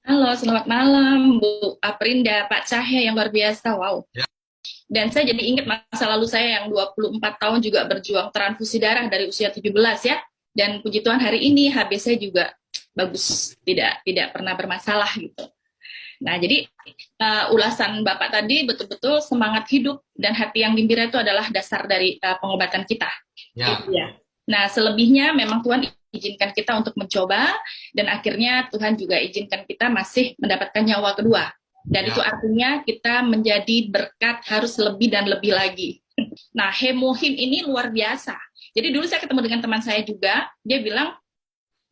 Halo, selamat malam Bu Aprinda, Pak Cahya yang luar biasa, wow. Ya, Dan saya jadi ingat masa lalu saya yang 24 tahun juga berjuang transfusi darah dari usia 17 ya. Dan puji Tuhan hari ini HB saya juga bagus, tidak pernah bermasalah gitu. Nah, jadi ulasan Bapak tadi betul-betul semangat hidup dan hati yang gembira itu adalah dasar dari pengobatan kita. Itu ya, ya. Nah, selebihnya memang Tuhan izinkan kita untuk mencoba dan akhirnya Tuhan juga izinkan kita masih mendapatkan nyawa kedua. Dan itu ya, artinya kita menjadi berkat harus lebih dan lebih lagi. Nah, hemohim ini luar biasa. Jadi dulu saya ketemu dengan teman saya juga, dia bilang,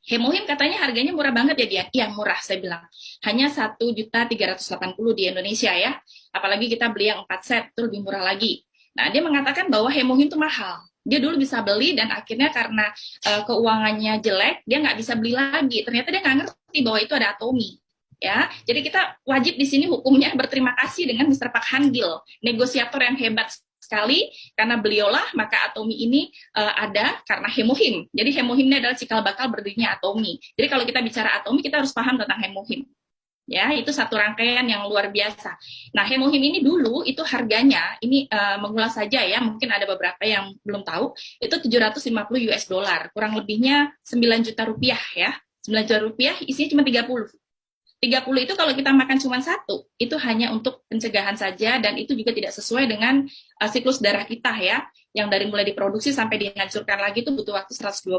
Hemohim katanya harganya murah banget ya dia. Iya murah saya bilang. Hanya 1.380.000 di Indonesia ya. Apalagi kita beli yang 4 set itu lebih murah lagi. Nah dia mengatakan bahwa Hemohim itu mahal. Dia dulu bisa beli dan akhirnya karena keuangannya jelek dia nggak bisa beli lagi. Ternyata dia nggak ngerti bahwa itu ada atomi. Ya, jadi kita wajib di sini hukumnya berterima kasih dengan Mr. Pak Hangil, negosiator yang hebat sekali karena beliaulah maka atomi ini ada karena hemohim. Jadi hemohim ini adalah cikal bakal berdirinya atomi. Jadi kalau kita bicara atomi kita harus paham tentang hemohim. Ya, itu satu rangkaian yang luar biasa. Nah, hemohim ini dulu itu harganya ini mengulas saja ya, mungkin ada beberapa yang belum tahu, itu 750 US dollar, kurang lebihnya 9 juta rupiah ya. 9 juta rupiah isinya cuma 30. 30 itu kalau kita makan cuma satu, itu hanya untuk pencegahan saja dan itu juga tidak sesuai dengan siklus darah kita ya, yang dari mulai diproduksi sampai dihancurkan lagi itu butuh waktu 120.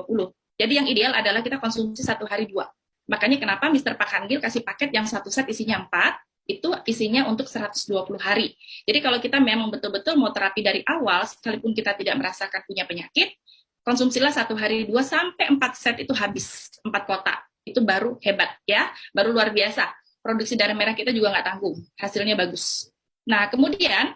Jadi yang ideal adalah kita konsumsi satu hari dua. Makanya kenapa Mister Pak Hangil kasih paket yang satu set isinya 4, itu isinya untuk 120 hari. Jadi kalau kita memang betul-betul mau terapi dari awal, sekalipun kita tidak merasakan punya penyakit, konsumsilah satu hari 2 sampai 4 set itu habis, 4 kotak itu baru hebat ya, baru luar biasa. Produksi darah merah kita juga nggak tanggung, hasilnya bagus. Nah, kemudian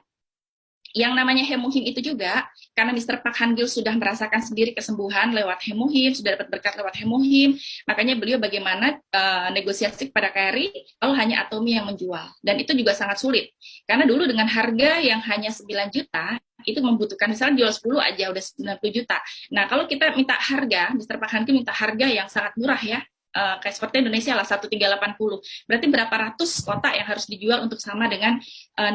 yang namanya hemohim itu juga, karena Mister Pak Hangil sudah merasakan sendiri kesembuhan lewat hemohim, sudah dapat berkat lewat hemohim, makanya beliau bagaimana negosiasi kepada KRI, kalau hanya Atomi yang menjual. Dan itu juga sangat sulit. Karena dulu dengan harga yang hanya 9 juta, itu membutuhkan misalnya jual 10 aja udah 90 juta. Nah, kalau kita minta harga, Mister Pak Hangil minta harga yang sangat murah ya, kayak seperti Indonesia lah 1.380. Berarti berapa ratus kotak yang harus dijual untuk sama dengan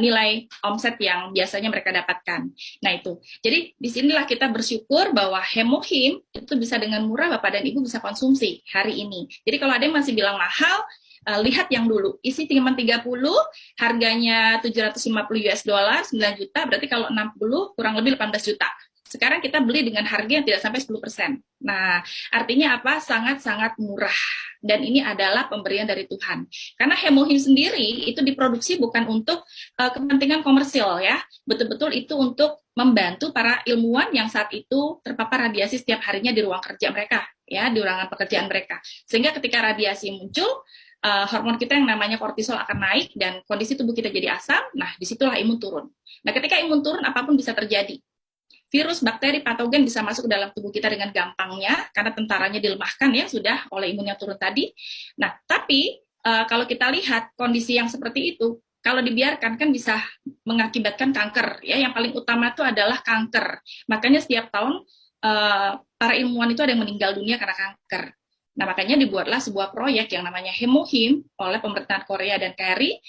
nilai omset yang biasanya mereka dapatkan. Nah itu. Jadi disinilah kita bersyukur bahwa hemohim itu bisa dengan murah Bapak dan Ibu bisa konsumsi hari ini. Jadi kalau ada yang masih bilang mahal, lihat yang dulu, isi cuma 30, harganya 750 US dollar, 9 juta, berarti kalau 60 kurang lebih 18 juta. Sekarang kita beli dengan harga yang tidak sampai 10%. Nah, artinya apa? Sangat-sangat murah. Dan ini adalah pemberian dari Tuhan. Karena hemohim sendiri itu diproduksi bukan untuk kepentingan komersil ya. Betul-betul itu untuk membantu para ilmuwan yang saat itu terpapar radiasi setiap harinya di ruang kerja mereka, ya, di ruangan pekerjaan mereka. Sehingga ketika radiasi muncul, hormon kita yang namanya kortisol akan naik dan kondisi tubuh kita jadi asam. Nah, disitulah imun turun. Nah, ketika imun turun, apapun bisa terjadi. Virus, bakteri, patogen bisa masuk ke dalam tubuh kita dengan gampangnya karena tentaranya dilemahkan ya sudah oleh imun yang turun tadi. Nah, tapi kalau kita lihat kondisi yang seperti itu, kalau dibiarkan kan bisa mengakibatkan kanker ya. Yang paling utama itu adalah kanker. Makanya setiap tahun para ilmuwan itu ada yang meninggal dunia karena kanker. Nah, makanya dibuatlah sebuah proyek yang namanya Hemohim oleh pemerintahan Korea dan KRI,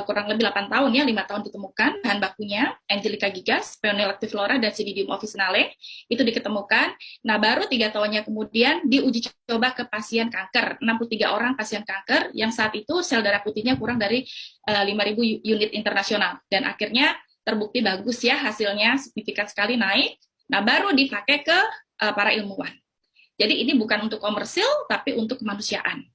kurang lebih 8 tahun ya, 5 tahun ditemukan bahan bakunya, Angelica gigas, Peonil actiflora, dan Cnidium officinale, itu diketemukan. Nah, baru 3 tahunnya kemudian diuji coba ke pasien kanker, 63 orang pasien kanker, yang saat itu sel darah putihnya kurang dari 5.000 unit internasional. Dan akhirnya terbukti bagus ya hasilnya, signifikan sekali naik. Nah, baru dipakai ke para ilmuwan. Jadi ini bukan untuk komersil, tapi untuk kemanusiaan.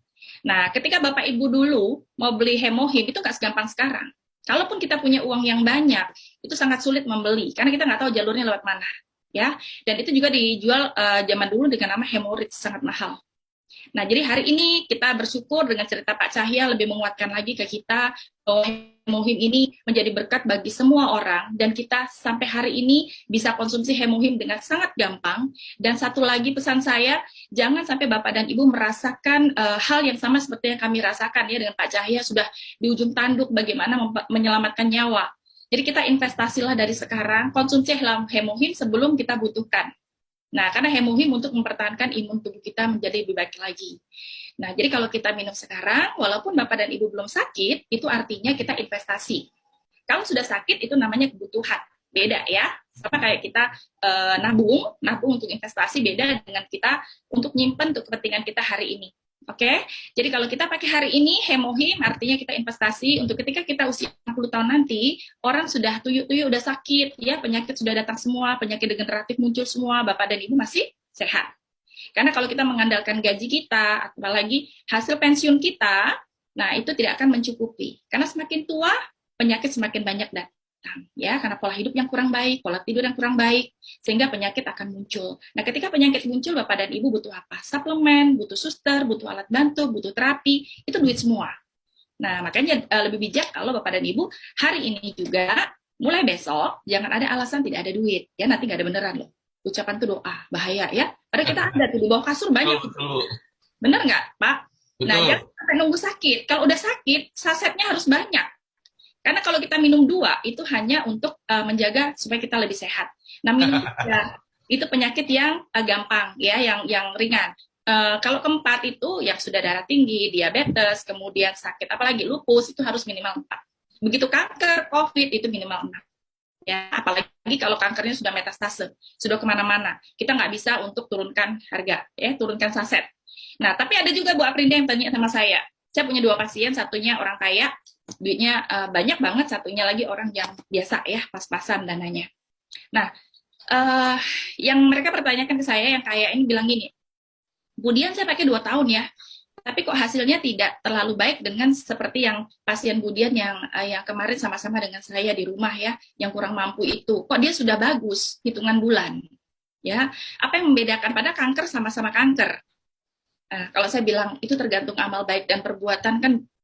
Nah, ketika Bapak Ibu dulu mau beli hemohim, itu nggak segampang sekarang. Kalaupun kita punya uang yang banyak, itu sangat sulit membeli, karena kita nggak tahu jalurnya lewat mana. Ya, dan itu juga dijual zaman dulu dengan nama hemorrhage, sangat mahal. Nah, jadi hari ini kita bersyukur dengan cerita Pak Cahya lebih menguatkan lagi ke kita bahwa hemohim ini menjadi berkat bagi semua orang dan kita sampai hari ini bisa konsumsi hemohim dengan sangat gampang. Dan satu lagi pesan saya, jangan sampai Bapak dan Ibu merasakan hal yang sama seperti yang kami rasakan ya dengan Pak Cahya sudah di ujung tanduk bagaimana menyelamatkan nyawa. Jadi kita investasilah dari sekarang, konsumsi hemohim sebelum kita butuhkan. Nah, karena hemohim untuk mempertahankan imun tubuh kita menjadi lebih baik lagi. Nah, jadi kalau kita minum sekarang, walaupun Bapak dan Ibu belum sakit, itu artinya kita investasi. Kalau sudah sakit, itu namanya kebutuhan. Beda ya, sama kayak kita nabung untuk investasi, beda dengan kita untuk nyimpen untuk kepentingan kita hari ini. Oke, jadi kalau kita pakai hari ini hemohim artinya kita investasi untuk ketika kita usia 60 tahun nanti, orang sudah tuyuk-tuyuk udah sakit, ya penyakit sudah datang semua, penyakit degeneratif muncul semua, Bapak dan Ibu masih sehat. Karena kalau kita mengandalkan gaji kita, apalagi hasil pensiun kita, nah itu tidak akan mencukupi. Karena semakin tua, penyakit semakin banyak datang. Ya, karena pola hidup yang kurang baik, pola tidur yang kurang baik, sehingga penyakit akan muncul. Nah, ketika penyakit muncul, Bapak dan Ibu butuh apa? Suplemen, butuh suster, butuh alat bantu, butuh terapi, itu duit semua. Nah, makanya lebih bijak kalau Bapak dan Ibu hari ini juga, mulai besok, jangan ada alasan tidak ada duit. Ya, nanti nggak ada beneran loh. Ucapan itu doa, bahaya ya. Padahal kita ada tuh di bawah kasur banyak. Bener nggak, Pak? Betul. Nah, jangan sampai nunggu sakit. Kalau udah sakit, sasetnya harus banyak. Karena kalau kita minum 2, itu hanya untuk menjaga supaya kita lebih sehat. Nah, minum 3, itu penyakit yang gampang, ya, yang ringan. Kalau keempat itu yang sudah darah tinggi, diabetes, kemudian sakit, apalagi lupus, itu harus minimal 4. Begitu kanker, COVID, itu minimal 6. Ya, apalagi kalau kankernya sudah metastase, sudah kemana-mana. Kita nggak bisa untuk turunkan harga, ya, turunkan saset. Nah, tapi ada juga Bu Aprinda yang tanya sama saya. Saya punya 2 pasien, satunya orang kaya, duitnya banyak banget, satunya lagi orang yang biasa ya, pas-pasan dananya. Nah, yang mereka pertanyakan ke saya yang kaya ini bilang gini, Bu Dian saya pakai 2 tahun ya, tapi kok hasilnya tidak terlalu baik dengan seperti yang pasien Bu Dian yang kemarin sama-sama dengan saya di rumah ya, yang kurang mampu itu, kok dia sudah bagus hitungan bulan. Ya, apa yang membedakan? Pada kanker sama-sama kanker. Nah, kalau saya bilang itu tergantung amal baik dan perbuatan kan